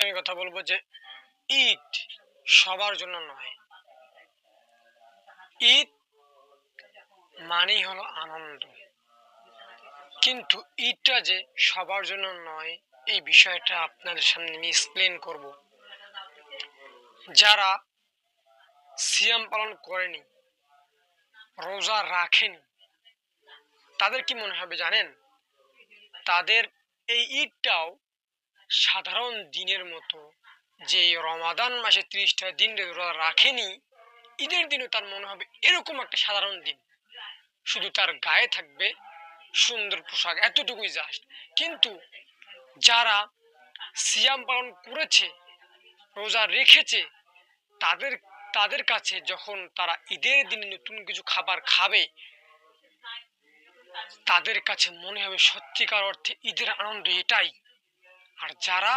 আমি কথা বলবো যে ঈদ সবার জন্য নয়। ঈদ মানেই হলো আনন্দ। কিন্তু ঈদটা যে সবার জন্য নয়, এই বিষয়টা আপনাদের সামনে আমি এক্সপ্লেন করব। যারা সিয়াম পালন করেনি, রোজা রাখেনি, তাদের কি মনে হবে জানেন? তাদের এই ঈদটাও সাধারণ দিনের মতো, যে রমাদান মাসে ৩০টা দিন রোজা রাখেনি, ঈদের দিনও তার মনে হবে এরকম একটা সাধারণ দিন। শুধু তার গায়ে থাকবে সুন্দর পোশাক, এতটুকুই জাস্ট। কিন্তু যারা সিয়াম পালন করেছে, রোজা রেখেছে, তাদের তাদের কাছে যখন তারা ঈদের দিনে নতুন কিছু খাবার খাবে, তাদের কাছে মনে হবে সত্যিকার অর্থে ঈদের আনন্দ এটাই। আর যারা